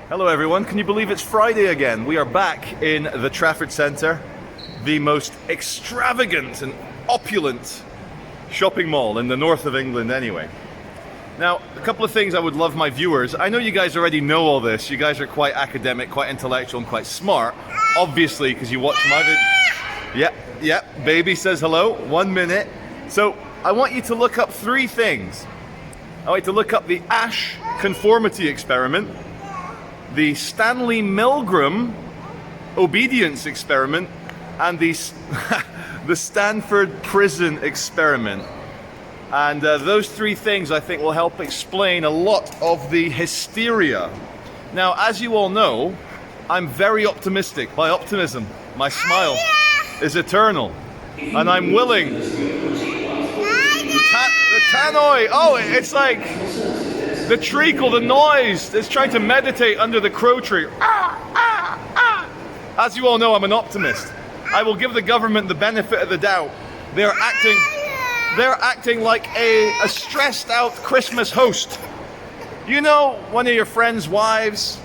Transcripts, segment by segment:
Hello everyone, can you believe it's Friday again? We are back in the Trafford Centre, the most extravagant and opulent shopping mall in the north of England anyway. Now, a couple of things I would love my viewers, I know you guys already know all this, you guys are quite academic, quite intellectual and quite smart, obviously because you watch my video. Yeah, baby says hello, 1 minute. So, I want you to look up three things. I want you to look up the Ash conformity experiment, the Stanley Milgram obedience experiment, and the Stanford prison experiment. And those three things I think will help explain a lot of the hysteria. Now, as you all know, I'm very optimistic. By optimism, my smile is eternal. And I'm willing. The tannoy, oh, it's like the treacle, the noise. It's trying to meditate under the crow tree. As you all know, I'm an optimist. I will give the government the benefit of the doubt. They're acting like a stressed out Christmas host. You know, one of your friends' wives,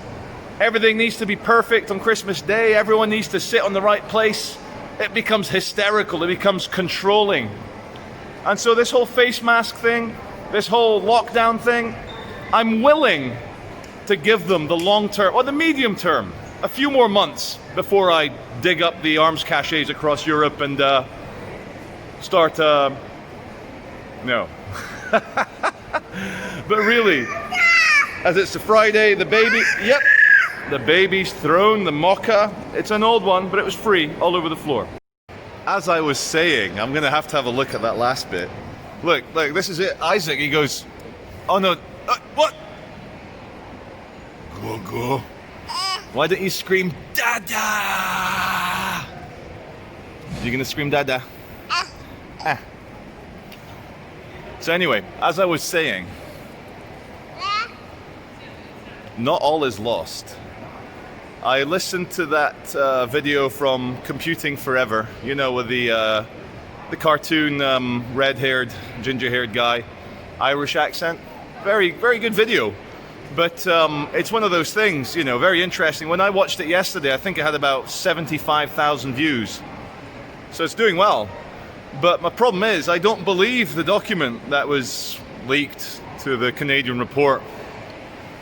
everything needs to be perfect on Christmas Day, everyone needs to sit on the right place. It becomes hysterical, it becomes controlling. And so this whole face mask thing, this whole lockdown thing, I'm willing to give them the long term, or the medium term, a few more months before I dig up the arms caches across Europe and start, no. But really, as it's a Friday, the baby, yep, the baby's thrown the mocha. It's an old one, but it was free all over the floor. As I was saying, I'm gonna have a look at that last bit. Look, this is it. Isaac, he goes, oh no, what? Go. Why don't you scream, Dada? You gonna scream, Dada? So anyway, as I was saying, not all is lost. I listened to that video from Computing Forever, you know, with the cartoon red-haired, ginger-haired guy, Irish accent. Very, very good video. But it's one of those things, you know, very interesting. When I watched it yesterday, I think it had about 75,000 views. So it's doing well. But my problem is, I don't believe the document that was leaked to the Canadian report.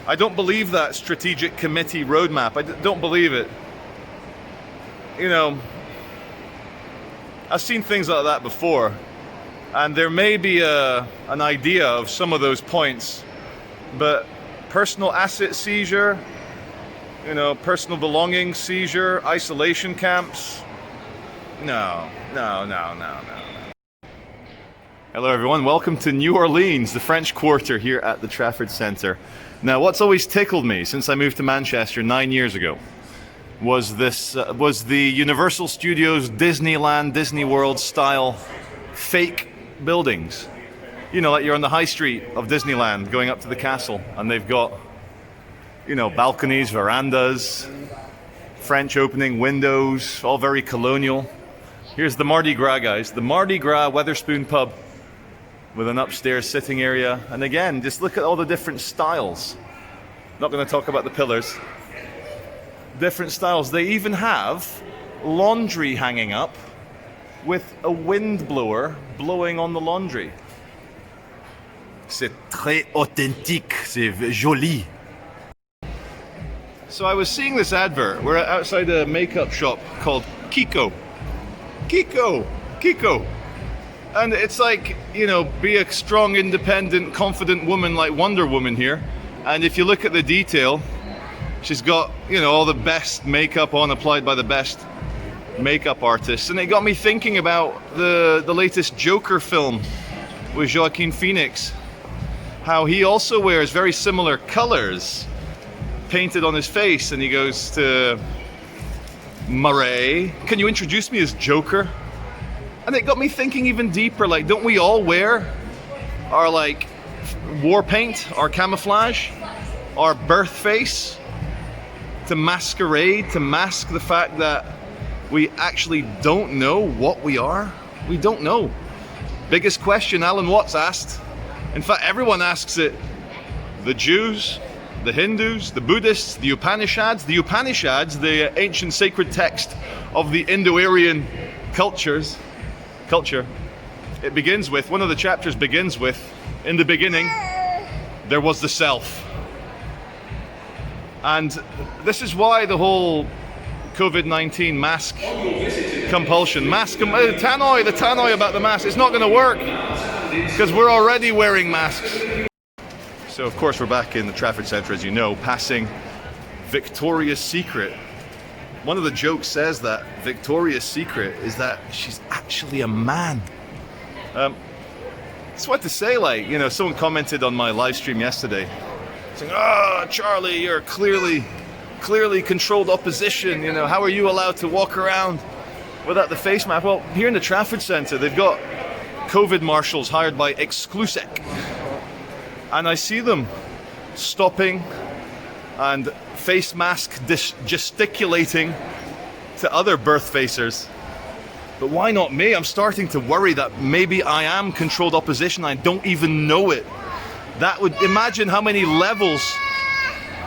I don't believe that strategic committee roadmap. I don't believe it. You know, I've seen things like that before, and there may be an idea of some of those points, but personal asset seizure, you know, personal belongings seizure, isolation camps, no. Hello everyone, welcome to New Orleans, the French Quarter here at the Trafford Centre. Now, what's always tickled me since I moved to Manchester 9 years ago was the Universal Studios Disneyland, Disney World style fake buildings. You know, like you're on the high street of Disneyland going up to the castle and they've got, you know, balconies, verandas, French opening windows, all very colonial. Here's the Mardi Gras, guys, the Mardi Gras Wetherspoon pub with an upstairs sitting area. And again, just look at all the different styles. Not going to talk about the pillars. Different styles. They even have laundry hanging up with a wind blower blowing on the laundry. C'est très authentique, c'est joli. So I was seeing this advert. We're outside a makeup shop called Kiko. And it's like, you know, be a strong, independent, confident woman like Wonder Woman here. And if you look at the detail, she's got, you know, all the best makeup on, applied by the best makeup artists. And it got me thinking about the latest Joker film with Joaquin Phoenix. How he also wears very similar colors painted on his face. And he goes to Murray, can you introduce me as Joker? And it got me thinking even deeper, like, don't we all wear our, like, war paint, our camouflage, our birth face to masquerade, to mask the fact that we actually don't know what we are? We don't know. Biggest question Alan Watts asked. In fact, everyone asks it. The Jews, the Hindus, the Buddhists, the Upanishads. The Upanishads, the ancient sacred text of the Indo-Aryan culture, it begins with, one of the chapters begins with, in the beginning, there was the self. And this is why the whole COVID-19 mask compulsion, the tannoy about the mask, it's not going to work because we're already wearing masks. So of course we're back in the Trafford Centre, as you know, passing Victoria's Secret. One of the jokes says that Victoria's Secret is that she's actually a man. It's what to say, like, you know, someone commented on my live stream yesterday saying, "Oh, Charlie, you're clearly controlled opposition, you know, how are you allowed to walk around without the face mask?" Well, here in the Trafford Centre, they've got COVID marshals hired by Exclusec. And I see them stopping and face mask gesticulating to other birth facers. But why not me? I'm starting to worry that maybe I am controlled opposition. I don't even know it. That would, imagine how many levels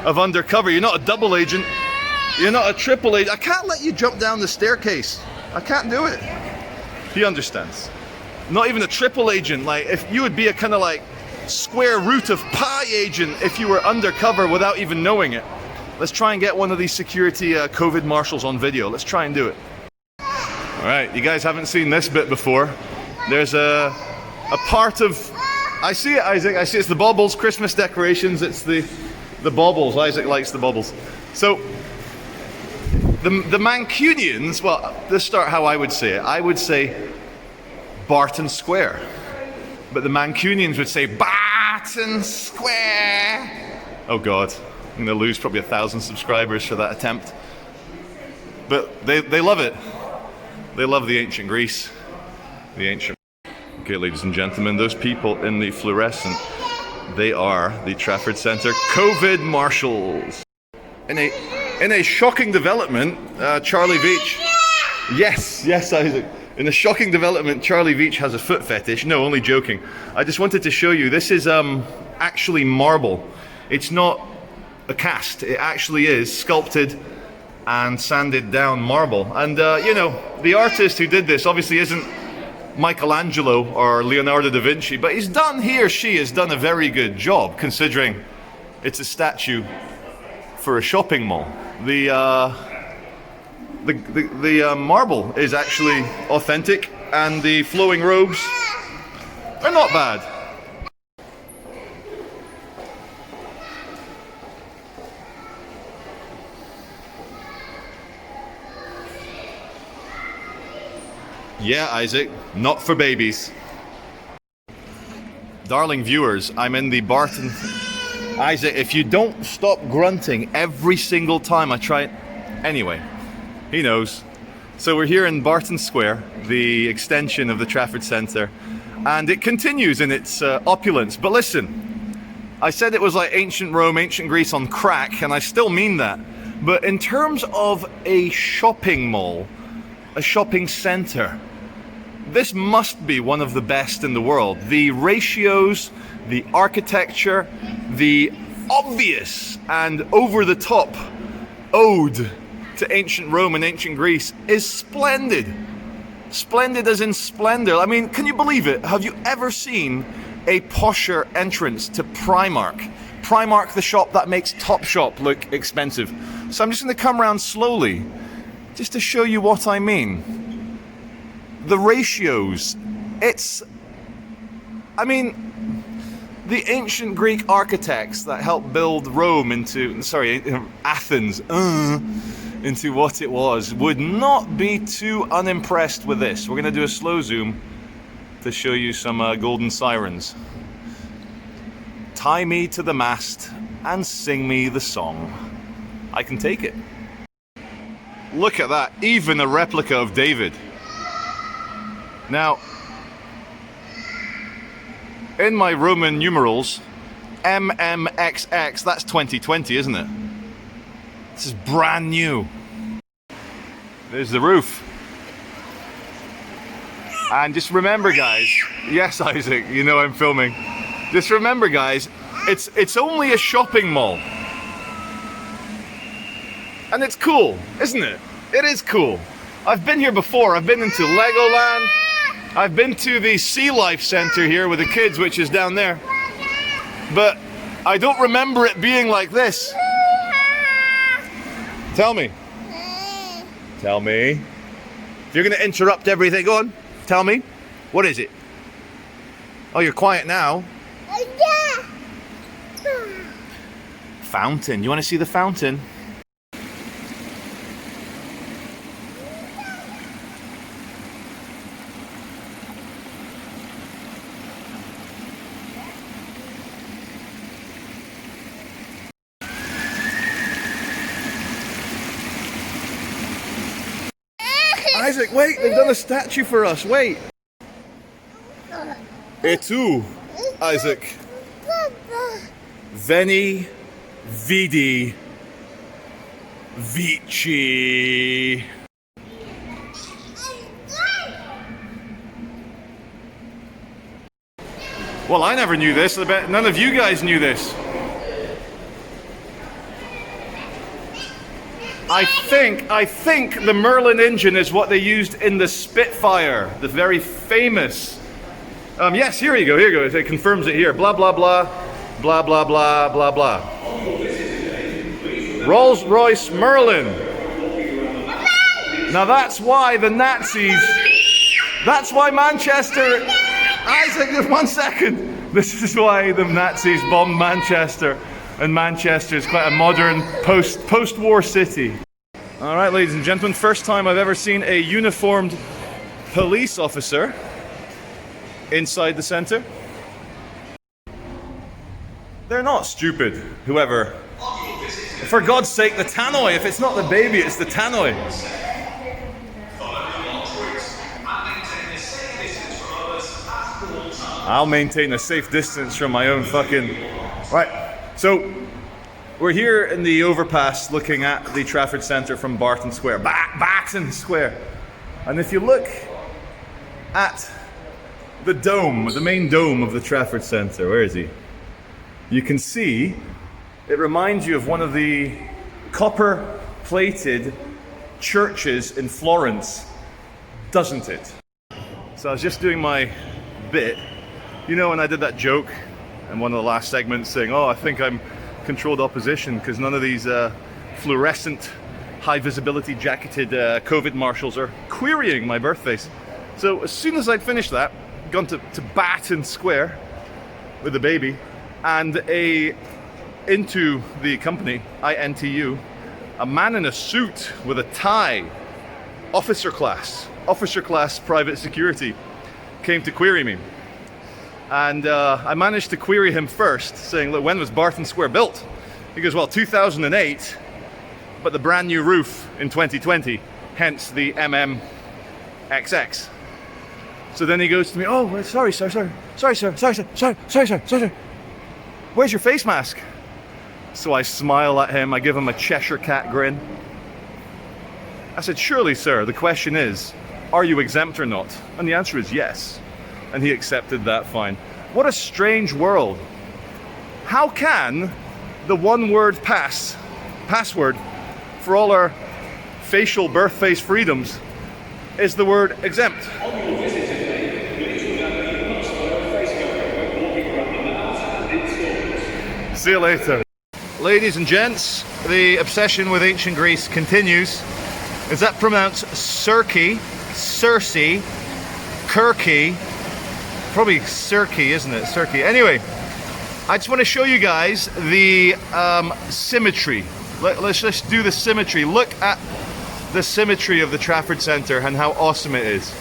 of undercover. You're not a double agent. You're not a triple agent. I can't let you jump down the staircase. I can't do it. He understands. Not even a triple agent. Like, if you would be a kind of like square root of pi agent if you were undercover without even knowing it. Let's try and get one of these security COVID marshals on video. Let's try and do it. All right, you guys haven't seen this bit before. There's a part of, I see it, Isaac. I see it's the baubles, Christmas decorations. It's the baubles. Isaac likes the baubles. So the Mancunians, well, let's start how I would say it. I would say Barton Square. But the Mancunians would say Barton Square. Oh God, I'm going to lose probably 1,000 subscribers for that attempt. But they love it. They love the ancient Greece, the ancient. Okay, ladies and gentlemen, those people in the fluorescent, they are the Trafford Centre COVID marshals. In a shocking development, Charlie Veitch. Yes, Isaac. In a shocking development, Charlie Veitch has a foot fetish. No, only joking. I just wanted to show you, this is actually marble. It's not a cast. It actually is sculpted and sanded down marble. And, you know, the artist who did this obviously isn't Michelangelo or Leonardo da Vinci, but he or she has done a very good job, considering it's a statue for a shopping mall. The marble is actually authentic, and the flowing robes are not bad. Yeah, Isaac, not for babies. Darling viewers, I'm in the Barton. Isaac, if you don't stop grunting every single time I try it. Anyway. He knows. So we're here in Barton Square, the extension of the Trafford Centre, and it continues in its opulence. But listen, I said it was like ancient Rome, ancient Greece on crack, and I still mean that. But in terms of a shopping mall, a shopping centre, this must be one of the best in the world. The ratios, the architecture, the obvious and over-the-top ode to ancient Rome and ancient Greece is splendid. Splendid as in splendor. I mean, can you believe it? Have you ever seen a posher entrance to Primark? Primark, the shop that makes Topshop look expensive. So I'm just going to come around slowly, just to show you what I mean. The ratios, I mean, the ancient Greek architects that helped build Rome Athens, into what it was, would not be too unimpressed with this. We're going to do a slow zoom to show you some golden sirens. Tie me to the mast and sing me the song. I can take it. Look at that, even a replica of David. Now, in my Roman numerals, MMXX, that's 2020, isn't it? This is brand new. There's the roof. And just remember, guys, yes, Isaac, you know I'm filming. Just remember, guys, it's only a shopping mall. And it's cool, isn't it? It is cool. I've been here before. I've been into Legoland. I've been to the Sea Life Center here with the kids, which is down there. But I don't remember it being like this. Tell me. Tell me. If you're going to interrupt everything, go on. Tell me. What is it? Oh, you're quiet now. Fountain. You want to see the fountain? Isaac, wait, they've done a statue for us, wait. Et tu, Isaac? Veni, vidi, vici. Well, I never knew this, I bet none of you guys knew this. I think the Merlin engine is what they used in the Spitfire, the very famous. Yes, here you go. It confirms it here. Blah, blah, blah, blah, blah, blah, blah, blah. Rolls-Royce Merlin. Now that's why the Nazis, that's why Manchester, Isaac, just 1 second. This is why the Nazis bombed Manchester. And Manchester is quite a modern post-war city. All right, ladies and gentlemen, first time I've ever seen a uniformed police officer inside the center. They're not stupid, whoever. For God's sake, the tannoy. If it's not the baby, it's the tannoy. I'll maintain a safe distance from my own fucking... Right. So, we're here in the overpass looking at the Trafford Centre from Barton Square. Barton Square. And if you look at the dome, the main dome of the Trafford Centre, where is he? You can see, it reminds you of one of the copper-plated churches in Florence, doesn't it? So I was just doing my bit. You know when I did that joke in one of the last segments saying, oh, I think I'm controlled opposition because none of these fluorescent, high visibility jacketed COVID marshals are querying my birth face. So as soon as I'd finished that, gone to Barton Square with the baby, and into the company, INTU, a man in a suit with a tie, officer class private security, came to query me. And I managed to query him first, saying, look, when was Barton Square built? He goes, well, 2008, but the brand new roof in 2020, hence the MMXX. So then he goes to me, oh, sorry, sir. Where's your face mask? So I smile at him, I give him a Cheshire Cat grin. I said, surely, sir, the question is, are you exempt or not? And the answer is yes. And he accepted that fine. What a strange world. How can the one-word password for all our facial birth face freedoms is the word exempt? See you later. Ladies and gents, the obsession with ancient Greece continues. Is that pronounced Circe, Circe, Kirky? Probably Circe, isn't it? Circe. Anyway, I just want to show you guys the symmetry. Let's just do the symmetry. Look at the symmetry of the Trafford Centre and how awesome it is.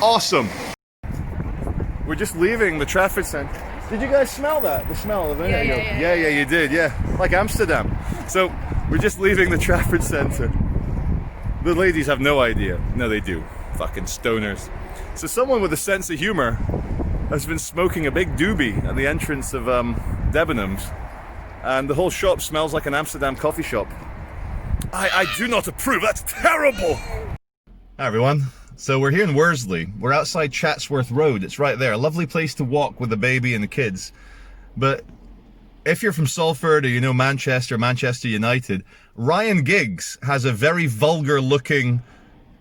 Awesome. We're just leaving the Trafford Centre. Did you guys smell that? The smell of it? Yeah, you did, yeah. Like Amsterdam. So, we're just leaving the Trafford Centre. The ladies have no idea. No, they do. Fucking stoners. So someone with a sense of humour has been smoking a big doobie at the entrance of Debenhams. And the whole shop smells like an Amsterdam coffee shop. I do not approve. That's terrible! Hi everyone. So we're here in Worsley. We're outside Chatsworth Road. It's right there. A lovely place to walk with the baby and the kids. But if you're from Salford or you know Manchester, Manchester United, Ryan Giggs has a very vulgar looking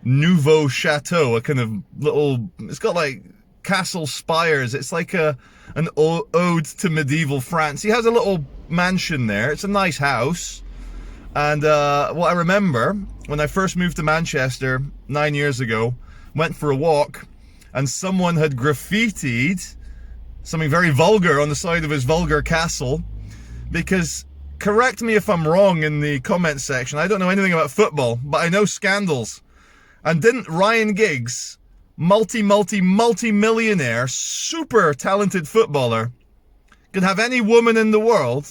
nouveau chateau, a kind of little, it's got like castle spires. It's like an ode to medieval France. He has a little mansion there. It's a nice house. And what I remember, when I first moved to Manchester 9 years ago, went for a walk, and someone had graffitied something very vulgar on the side of his vulgar castle, because, correct me if I'm wrong in the comments section, I don't know anything about football, but I know scandals. And didn't Ryan Giggs, multi-millionaire, super talented footballer, could have any woman in the world,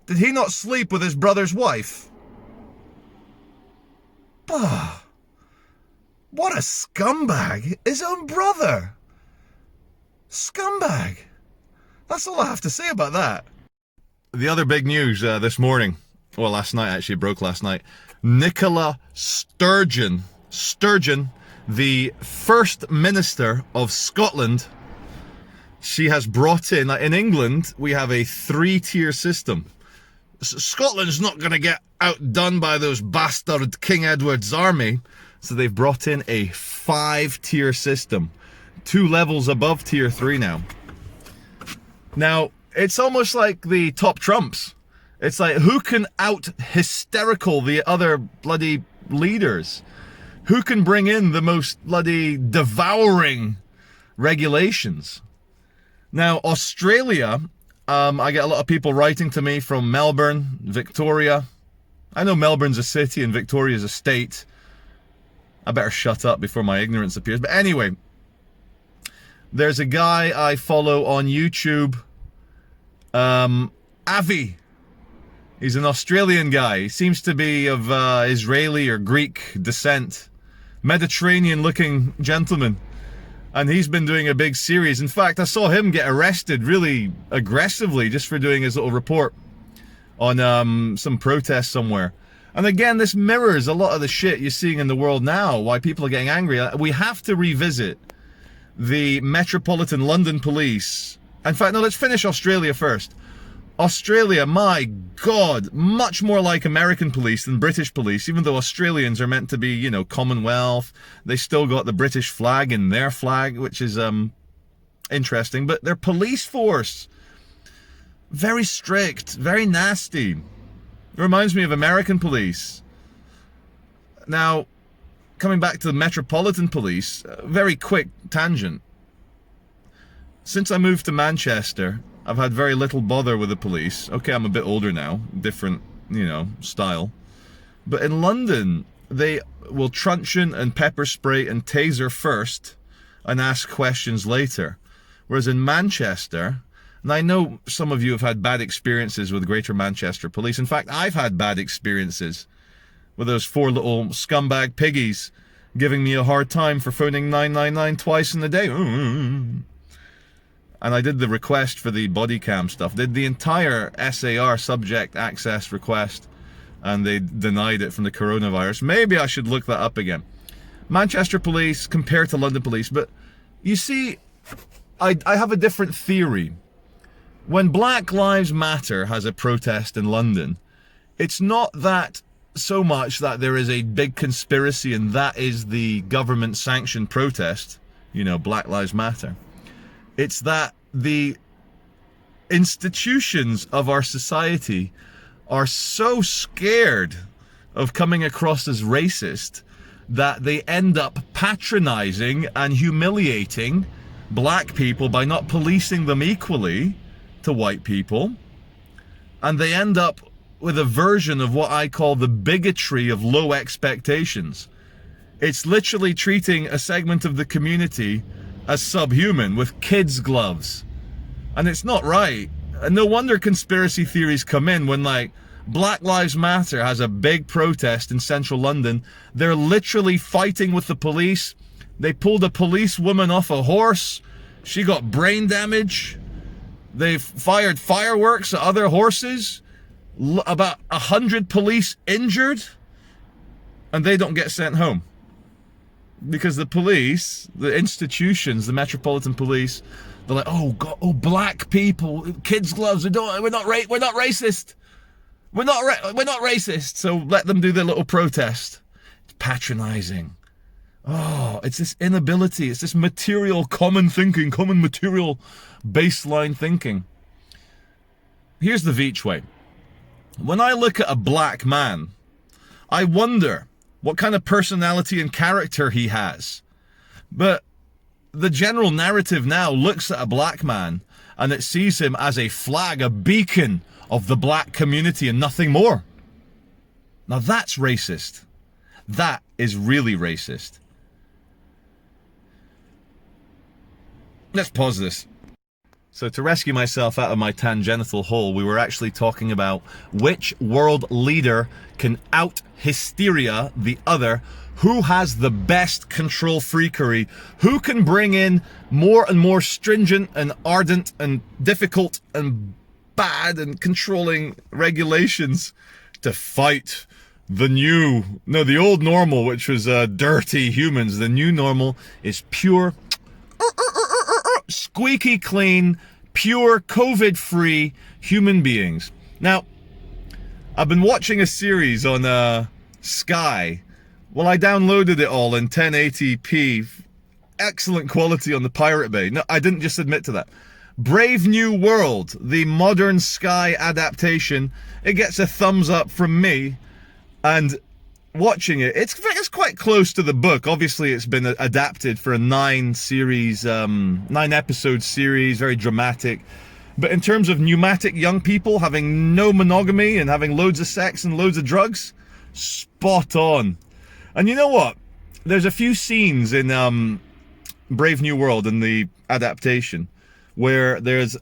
did he not sleep with his brother's wife? What a scumbag. His own brother. Scumbag. That's all I have to say about that. The other big news this morning, well, last night actually, broke last night. Nicola Sturgeon, the First Minister of Scotland, she has brought in England, we have a 3-tier system. Scotland's not going to get outdone by those bastard King Edward's army, so they've brought in a 5-tier system, 2 levels above tier 3 now. Now, it's almost like the top trumps. It's like, who can out-hysterical the other bloody leaders? Who can bring in the most bloody devouring regulations? Now, Australia, I get a lot of people writing to me from Melbourne, Victoria. I know Melbourne's a city and Victoria's a state. I better shut up before my ignorance appears. But anyway, there's a guy I follow on YouTube, Avi. He's an Australian guy. He seems to be of Israeli or Greek descent. Mediterranean-looking gentleman. And he's been doing a big series. In fact, I saw him get arrested really aggressively just for doing his little report on some protest somewhere. And again, this mirrors a lot of the shit you're seeing in the world now, why people are getting angry. We have to revisit the Metropolitan London Police. In fact, no, let's finish Australia first. Australia, my God, much more like American police than British police, even though Australians are meant to be, you know, Commonwealth. They still got the British flag in their flag, which is interesting. But their police force, very strict, very nasty. It reminds me of American police. Now, coming back to the Metropolitan Police, very quick tangent. Since I moved to Manchester, I've had very little bother with the police. Okay, I'm a bit older now, different, you know, style. But in London, they will truncheon and pepper spray and taser first and ask questions later. Whereas in Manchester, and I know some of you have had bad experiences with Greater Manchester Police. In fact, I've had bad experiences with those 4 little scumbag piggies giving me a hard time for phoning 999 twice in the day. And I did the request for the body cam stuff, did the entire SAR subject access request, and they denied it from the coronavirus. Maybe I should look that up again. Manchester Police compared to London Police, but you see, I have a different theory. When Black Lives Matter has a protest in London, it's not that so much that there is a big conspiracy and that is the government-sanctioned protest, you know, Black Lives Matter. It's that the institutions of our society are so scared of coming across as racist that they end up patronizing and humiliating black people by not policing them equally to white people. And they end up with a version of what I call the bigotry of low expectations. It's literally treating a segment of the community as subhuman with kids' gloves. And it's not right. And no wonder conspiracy theories come in when, like, Black Lives Matter has a big protest in central London. They're literally fighting with the police. They pulled a policewoman off a horse. She got brain damage. They've fired fireworks at other horses. About 100 police injured. And they don't get sent home. because the police, the institutions, the Metropolitan Police, they're like, oh God, oh black people, kids' gloves. We're not racist. We're not racist. So let them do their little protest. It's patronizing. Oh, it's this inability. It's this material common thinking, common material baseline thinking. Here's the Veitch way. When I look at a black man, I wonder what kind of personality and character he has. But the general narrative now looks at a black man and it sees him as a flag, a beacon of the black community and nothing more. Now that's racist. That is really racist. Let's pause this. So to rescue myself out of my tangential hole, we were actually talking about which world leader can out-hysteria the other, who has the best control freakery, who can bring in more and more stringent and ardent and difficult and bad and controlling regulations to fight the old normal, which was dirty humans. The new normal is pure, squeaky clean, pure COVID-free human beings. Now, I've been watching a series on Sky. Well, I downloaded it all in 1080p. Excellent quality on the Pirate Bay. No, I didn't just admit to that. Brave New World, the modern Sky adaptation. It gets a thumbs up from me. And watching it, it's quite close to the book. Obviously, it's been adapted for a 9-episode series, very dramatic. But in terms of pneumatic young people having no monogamy and having loads of sex and loads of drugs, spot on. And you know what? There's a few scenes in Brave New World in the adaptation where there's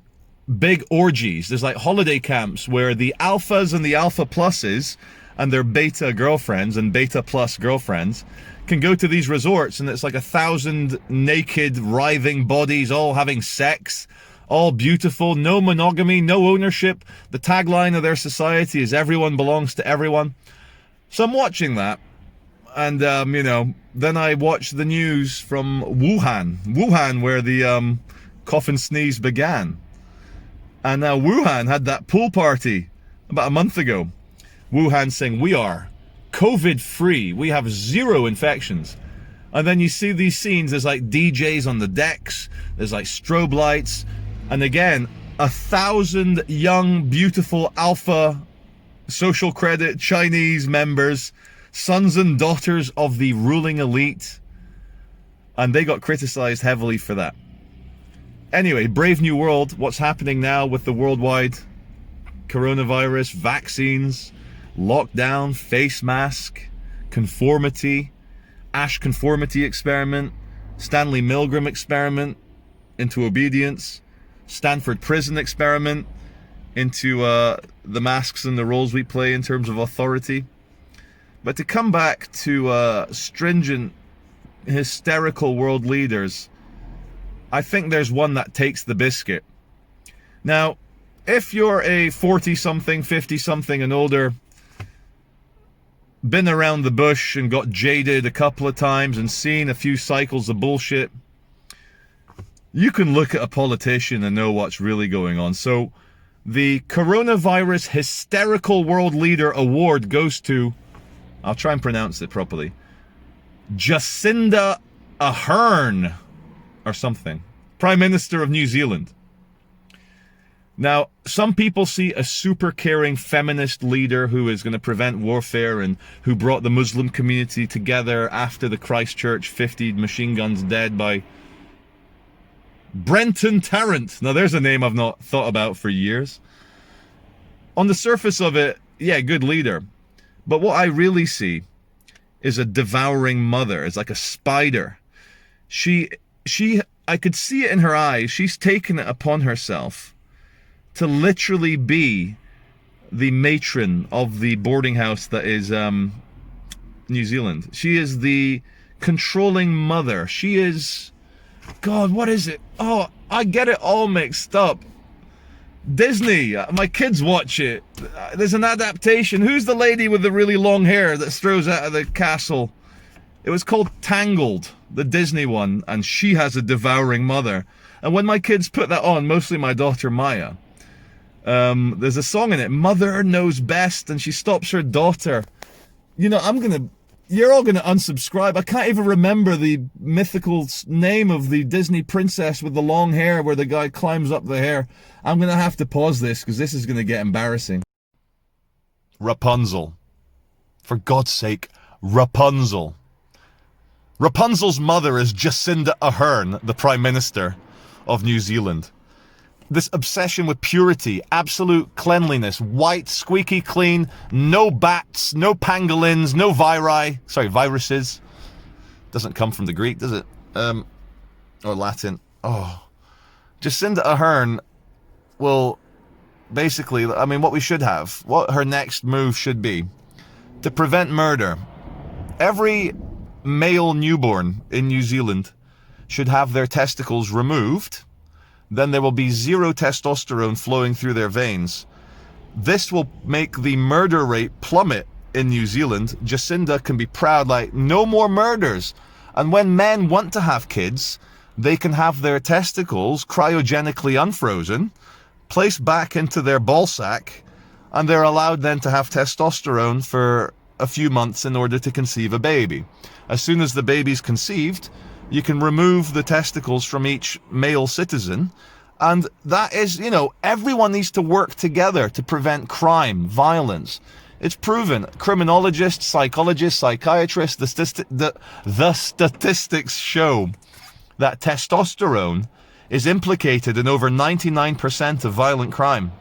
big orgies. There's like holiday camps where the alphas and the alpha pluses and their beta girlfriends and beta plus girlfriends can go to these resorts, and it's like 1,000 naked, writhing bodies all having sex, all beautiful, no monogamy, no ownership. The tagline of their society is everyone belongs to everyone. So I'm watching that, and then I watch the news from Wuhan, where the cough and sneeze began. And Wuhan had that pool party about a month ago. Wuhan saying, we are COVID-free. We have 0 infections. And then you see these scenes, there's like DJs on the decks, there's like strobe lights, and again, 1,000 young, beautiful alpha social credit Chinese members, sons and daughters of the ruling elite, and they got criticized heavily for that. Anyway, Brave New World, what's happening now with the worldwide coronavirus, vaccines, lockdown, face mask, conformity, Ash conformity experiment, Stanley Milgram experiment into obedience, Stanford prison experiment into the masks and the roles we play in terms of authority. But to come back to stringent, hysterical world leaders, I think there's one that takes the biscuit. Now, if you're a 40-something, 50-something and older, been around the bush and got jaded a couple of times and seen a few cycles of bullshit, you can look at a politician and know what's really going on. So the Coronavirus Hysterical World Leader Award goes to, I'll try and pronounce it properly, Jacinda Ardern or something, Prime Minister of New Zealand. Now, some people see a super caring feminist leader who is going to prevent warfare and who brought the Muslim community together after the Christchurch 50 machine guns dead by Brenton Tarrant. Now, there's a name I've not thought about for years. On the surface of it, yeah, good leader. But what I really see is a devouring mother. It's like a spider. I could see it in her eyes. She's taken it upon herself to literally be the matron of the boarding house that is New Zealand. She is the controlling mother. She is, God, what is it? Oh, I get it all mixed up. Disney, my kids watch it. There's an adaptation. Who's the lady with the really long hair that throws out of the castle It was called Tangled, the Disney one, and she has a devouring mother. And when my kids put that on, mostly my daughter Maya, there's a song in it, Mother Knows Best, and she stops her daughter. You know, you're all gonna unsubscribe. I can't even remember the mythical name of the Disney princess with the long hair where the guy climbs up the hair. I'm gonna have to pause this because this is gonna get embarrassing. Rapunzel. For God's sake, Rapunzel. Rapunzel's mother is Jacinda Ardern, the Prime Minister of New Zealand. This obsession with purity, absolute cleanliness, white, squeaky clean, no bats, no pangolins, no viruses. Doesn't come from the Greek, does it? Or Latin. Oh. Jacinda Ardern will basically, I mean, what her next move should be, to prevent murder. Every male newborn in New Zealand should have their testicles removed. Then there will be zero testosterone flowing through their veins. This will make the murder rate plummet in New Zealand. Jacinda can be proud, like, no more murders. And when men want to have kids, they can have their testicles cryogenically unfrozen, placed back into their ball sack, and they're allowed then to have testosterone for a few months in order to conceive a baby. As soon as the baby's conceived, you can remove the testicles from each male citizen. And that is, you know, everyone needs to work together to prevent crime, violence. It's proven. Criminologists, psychologists, psychiatrists, the statistics show that testosterone is implicated in over 99% of violent crime.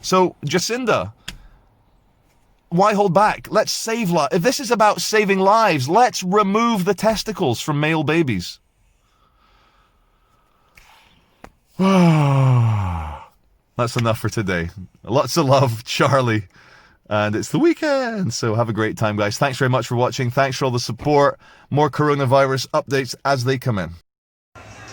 So, Jacinda, why hold back? Let's save lives. If this is about saving lives, let's remove the testicles from male babies. That's enough for today. Lots of love, Charlie. And it's the weekend, so have a great time, guys. Thanks very much for watching. Thanks for all the support. More coronavirus updates as they come in.